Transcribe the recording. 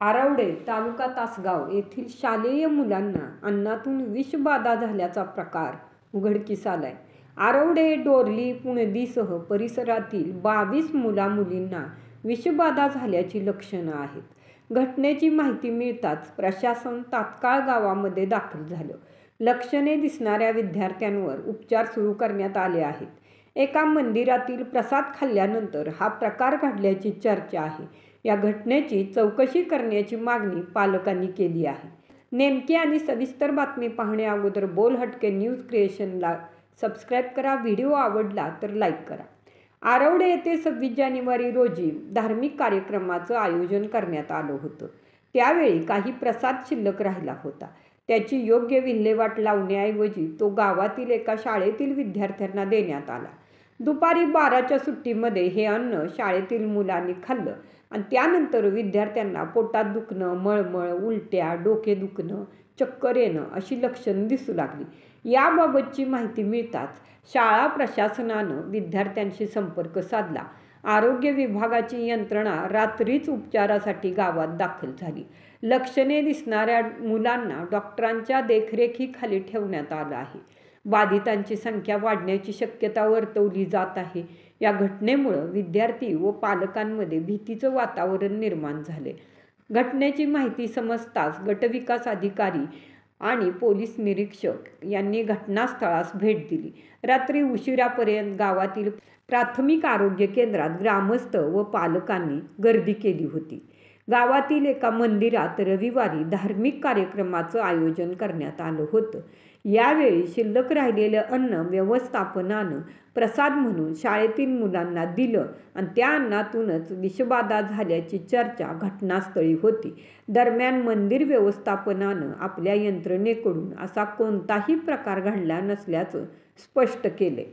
आरवडे तालुका तासगाव येथील शालेय मुलांना अन्नातून विषबाधा झाल्याचा प्रकार उघडकीस आलाय. आरवडे, डोरली, पुणदीसह परिसरातील 22 मुला-मुलींना विषबाधा झाल्याची लक्षणं आहेत. घटनेची माहिती मिळताच प्रशासन तात्काळ गावामध्ये दाखल झालं. लक्षणे दिसणाऱ्या विद्यार्थ्यांवर उपचार सुरू करण्यात आले आहेत. एका मंदिरातील प्रसाद खाल्ल्यानंतर हा प्रकार घडल्याची चर्चा आहे. या घटनेची चौकशी करण्याची मागणी पालकांनी केली आहे. नेमकी आणि सविस्तर बातमी पाहण्या अगोदर बोल हटके न्यूज क्रिएशनला सबस्क्राईब करा. व्हिडिओ आवडला तर लाईक करा. आरवडे येथे 26 जानेवारी रोजी धार्मिक कार्यक्रमाचं आयोजन करण्यात आलं होतं. त्यावेळी काही प्रसाद शिल्लक राहिला होता. त्याची योग्य विल्हेवाट लावण्याऐवजी तो गावातील एका शाळेतील विद्यार्थ्यांना देण्यात आला. दुपारी 12च्या सुट्टीमध्ये हे अन्न शाळेतील मुलांनी खाल्लं आणि त्यानंतर विद्यार्थ्यांना पोटात दुखणं, मळमळ, उलट्या, डोके दुखणं, चक्कर येणं अशी लक्षणं दिसू लागली. याबाबतची माहिती मिळताच शाळा प्रशासनानं विद्यार्थ्यांशी संपर्क साधला. आरोग्य विभागाची यंत्रणा रात्रीच उपचारासाठी गावात दाखल झाली. लक्षणे दिसणाऱ्या मुलांना डॉक्टरांच्या देखरेखीखाली ठेवण्यात आलं आहे. बाधितांची संख्या वाढण्याची शक्यता वर्तवली जात आहे. या घटनेमुळं विद्यार्थी व पालकांमध्ये भीतीचं वातावरण निर्माण झाले. घटनेची माहिती समजताच गटविकास अधिकारी आणि पोलीस निरीक्षक यांनी घटनास्थळास भेट दिली. रात्री उशिरापर्यंत गावातील प्राथमिक आरोग्य केंद्रात ग्रामस्थ व पालकांनी गर्दी केली होती. गावातील एका मंदिरात रविवारी धार्मिक कार्यक्रमाचं आयोजन करण्यात आलं होतं. यावेळी शिल्लक राहिलेलं अन्न व्यवस्थापनानं प्रसाद म्हणून शाळेतील मुलांना दिलं आणि त्या अन्नातूनच विषबाधा झाल्याची चर्चा घटनास्थळी होती. दरम्यान मंदिर व्यवस्थापनानं आपल्या यंत्रणेकडून असा कोणताही प्रकार घडला नसल्याचं स्पष्ट केले.